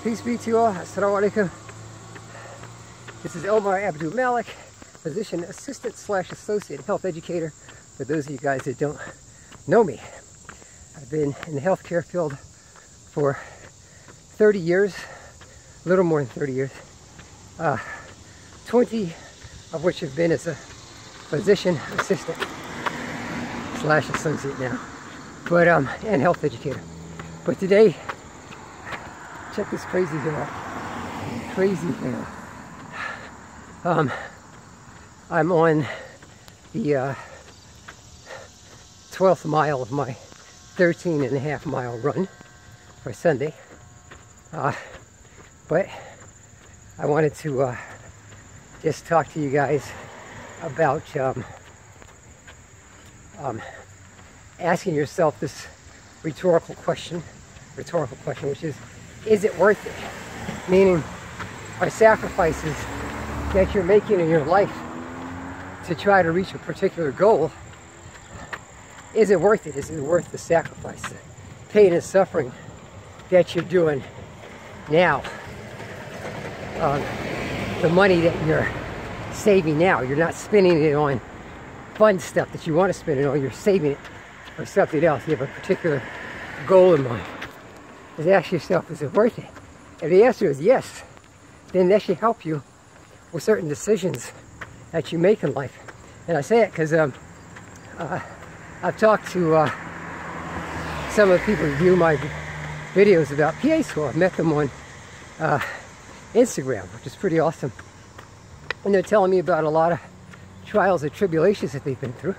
Peace be to you all. AsSalama'laikum. This is Omar Abdul Malik, physician assistant / associate health educator. For those of you guys that don't know me, I've been in the healthcare field for 30 years, a little more than 30 years, 20 of which have been as a physician assistant / associate now, but and health educator. But today, check this crazy hill out. Crazy hill. I'm on the 12th mile of my 13.5 mile run for Sunday. But I wanted to just talk to you guys about asking yourself this rhetorical question, which is it worth it? Meaning, are sacrifices that you're making in your life to try to reach a particular goal, is it worth it? Is it worth the sacrifice, the pain and suffering that you're doing now? The money that you're saving now, you're not spending it on fun stuff that you want to spend it on, you're saving it for something else. You have a particular goal in mind. Just ask yourself, is it worth it? If the answer is yes, then that should help you with certain decisions that you make in life. And I say it because I've talked to some of the people who view my videos about PA school. I've met them on Instagram, which is pretty awesome. And they're telling me about a lot of trials and tribulations that they've been through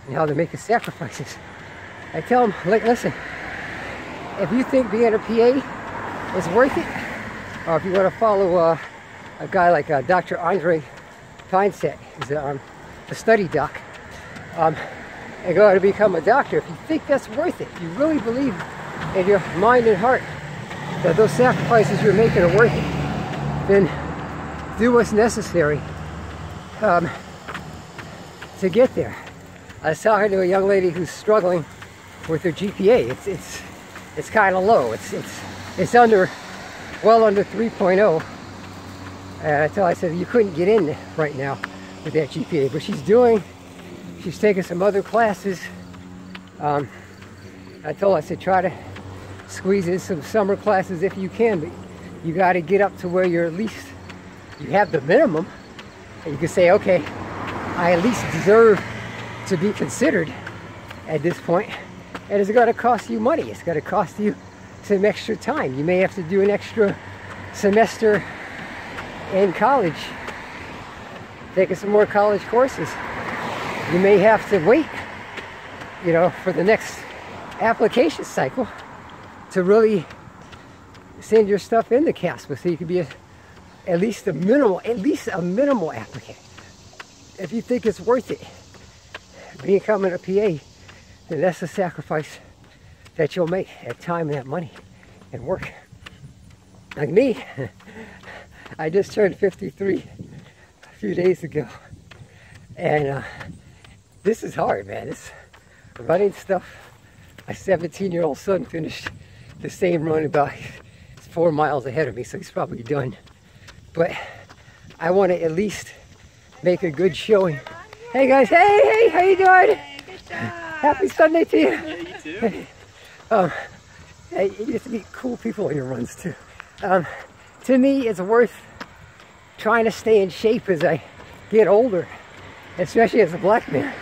and how they're making sacrifices. I tell them, like, listen, if you think being a PA is worth it, or if you want to follow a guy like Dr. Andre Feinstein, who's a study doc, and go to become a doctor, if you think that's worth it, if you really believe in your mind and heart that those sacrifices you're making are worth it, then do what's necessary to get there. I was talking to a young lady who's struggling with her GPA. It's kind of low. It's under, well under 3.0. And I said you couldn't get in right now with that GPA, but she's taking some other classes. I told her, I said, try to squeeze in some summer classes if you can, but you got to get up to where you're at least, you have the minimum, and you can say, okay, I at least deserve to be considered at this point. And it's going to cost you money. It's going to cost you some extra time. You may have to do an extra semester in college, taking some more college courses. You may have to wait, for the next application cycle to really send your stuff in the CASPA, so you can be at least a minimal applicant. If you think it's worth it, becoming a PA, then that's a sacrifice that you'll make, that time and that money and work. Like me, I just turned 53 a few days ago, and this is hard, man. It's running stuff. My 17-year-old son finished the same run, about 4 miles ahead of me, so he's probably done. But I want to at least make a good showing. Hey guys, hey, how you doing? Hey, good job. Happy Sunday to you. Yeah, you too. Hey, you get to meet cool people on your runs too. To me, it's worth trying to stay in shape as I get older, especially as a black man.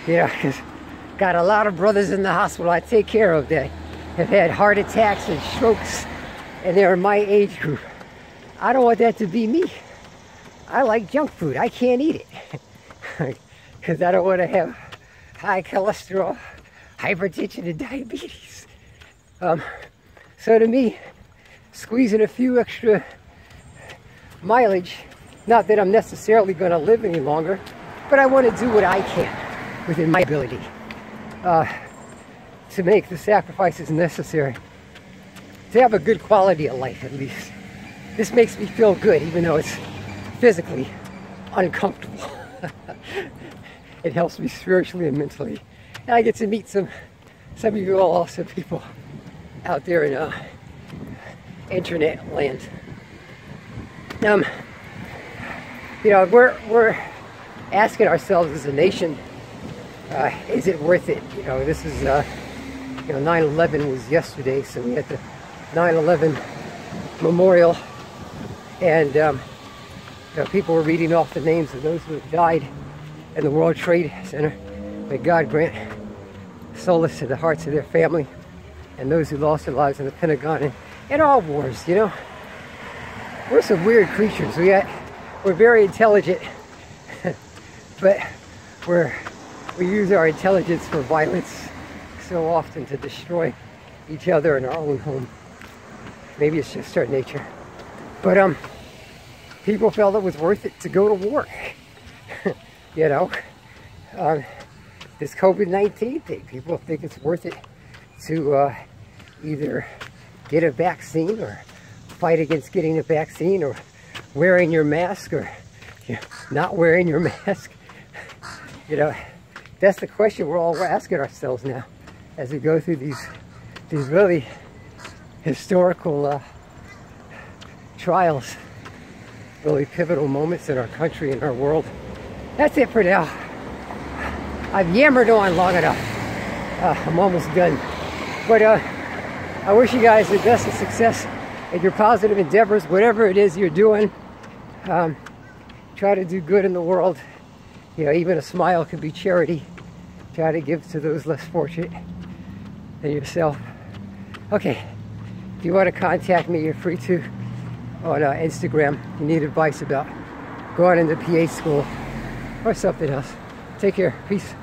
Because got a lot of brothers in the hospital I take care of that have had heart attacks and strokes, and they're in my age group. I don't want that to be me. I like junk food. I can't eat it because I don't want to have high cholesterol, hypertension, and diabetes. So to me, squeezing a few extra mileage, not that I'm necessarily going to live any longer, but I want to do what I can within my ability to make the sacrifices necessary to have a good quality of life, at least. This makes me feel good, even though it's physically uncomfortable. It helps me spiritually and mentally. And I get to meet some of you all awesome people out there in internet land. You know, we're asking ourselves as a nation, is it worth it? You know, this is, you know, 9/11 was yesterday, so we had the 9/11 memorial, and you know, people were reading off the names of those who have died in the World Trade Center. May God grant solace to the hearts of their family and those who lost their lives in the Pentagon and all wars. You know, we're some weird creatures. We're very intelligent, but we use our intelligence for violence so often to destroy each other in our own home. Maybe it's just our nature. But people felt it was worth it to go to war. You know, this COVID-19 thing, people think it's worth it to either get a vaccine or fight against getting a vaccine, or wearing your mask, or, you know, not wearing your mask. You know, that's the question we're all asking ourselves now as we go through these really historical trials, really pivotal moments in our country and our world. That's it for now. I've yammered on long enough. I'm almost done. But I wish you guys the best of success in your positive endeavors, whatever it is you're doing. Try to do good in the world. You know, even a smile can be charity. Try to give to those less fortunate than yourself. Okay, if you want to contact me, you're free to on Instagram. You need advice about going into PA school or something else. Take care. Peace.